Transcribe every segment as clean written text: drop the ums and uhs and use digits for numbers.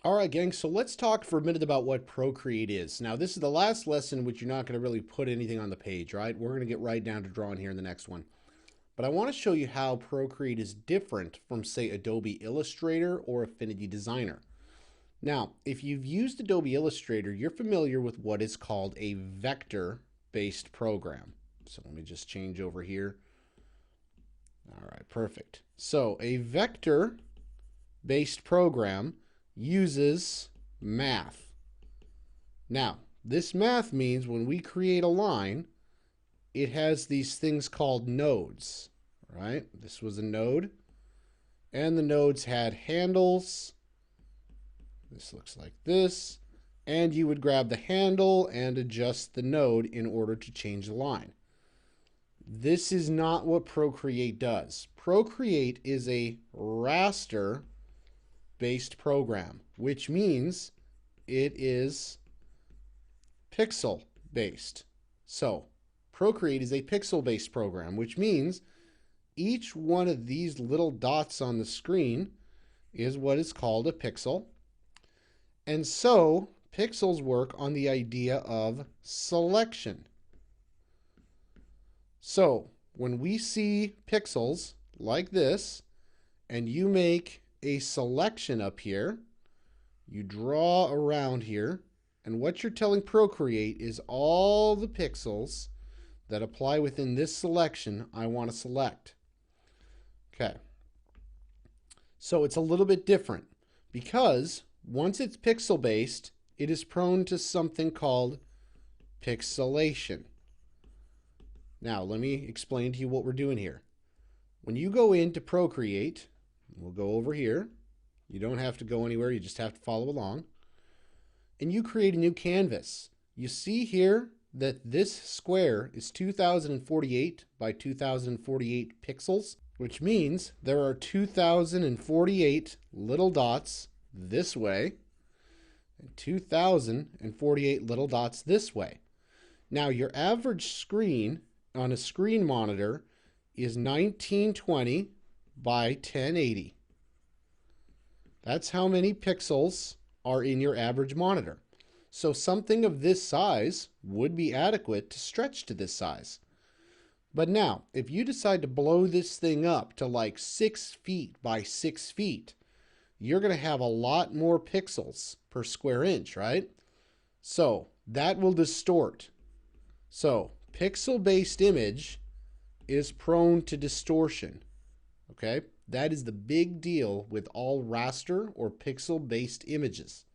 All right, gang, so let's talk for a minute about what Procreate is. Now, this is the last lesson which you're not going to really put anything on the page, right? We're going to get right down to drawing here in the next one. But I want to show you how Procreate is different from, say, Adobe Illustrator or Affinity Designer. Now, if you've used Adobe Illustrator, you're familiar with what is called a vector-based program. So let me just change over here. All right, perfect. So a vector-based program uses math. Now, this math means when we create a line, it has these things called nodes, right? This was a node, and the nodes had handles. This looks like this, and you would grab the handle and adjust the node in order to change the line. This is not what Procreate does. Procreate is a raster based program, which means it is pixel based. So Procreate is a pixel based program, which means each one of these little dots on the screen is what is called a pixel. And so pixels work on the idea of selection. So when we see pixels like this, and you make a selection up here, you draw around here, and what you're telling Procreate is all the pixels that apply within this selection I want to select. Okay. So it's a little bit different because once it's pixel based, it is prone to something called pixelation. Now, let me explain to you what we're doing here. When you go into Procreate, we'll go over here. You don't have to go anywhere. You just have to follow along. And you create a new canvas. You see here that this square is 2048 by 2048 pixels, which means there are 2048 little dots this way and 2048 little dots this way. Now, your average screen on a screen monitor is 1920 by 1080. That's how many pixels are in your average monitor. So something of this size would be adequate to stretch to this size. But now, if you decide to blow this thing up to like 6 feet by 6 feet, you're going to have a lot more pixels per square inch, right? So that will distort. So pixel-based image is prone to distortion, okay? That is the big deal with all raster or pixel-based images.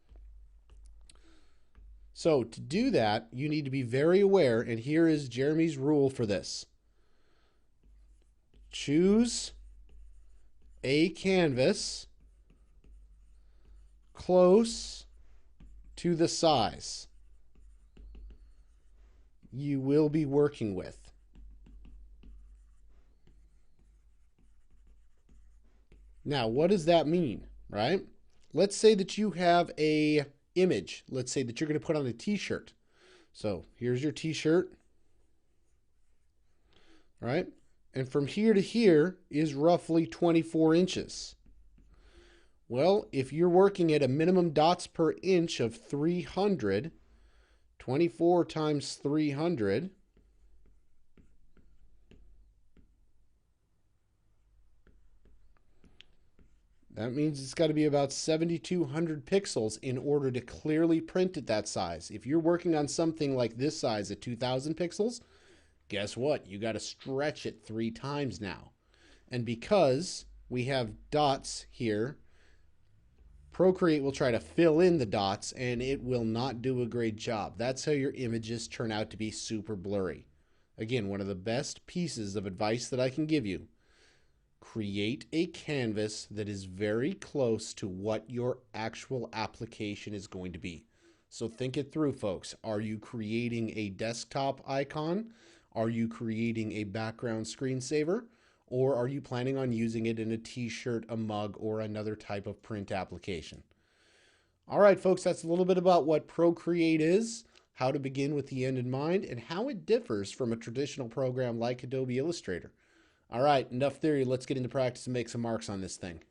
So to do that, you need to be very aware, and here is Jeremy's rule for this. Choose a canvas close to the size you will be working with. Now, what does that mean, right? Let's say that you have a image. Let's say that you're going to put on a t-shirt. So here's your t-shirt, all right? And from here to here is roughly 24 inches. Well, if you're working at a minimum dots per inch of 300, 24 times 300, that means it's got to be about 7,200 pixels in order to clearly print at that size. If you're working on something like this size at 2,000 pixels, guess what? You got to stretch it 3 times now. And because we have dots here, Procreate will try to fill in the dots and it will not do a great job. That's how your images turn out to be super blurry. Again, one of the best pieces of advice that I can give you: create a canvas that is very close to what your actual application is going to be. So think it through, folks. Are you creating a desktop icon? Are you creating a background screensaver? Or are you planning on using it in a t-shirt, a mug, or another type of print application? All right, folks, that's a little bit about what Procreate is, how to begin with the end in mind, and how it differs from a traditional program like Adobe Illustrator. All right, enough theory. Let's get into practice and make some marks on this thing.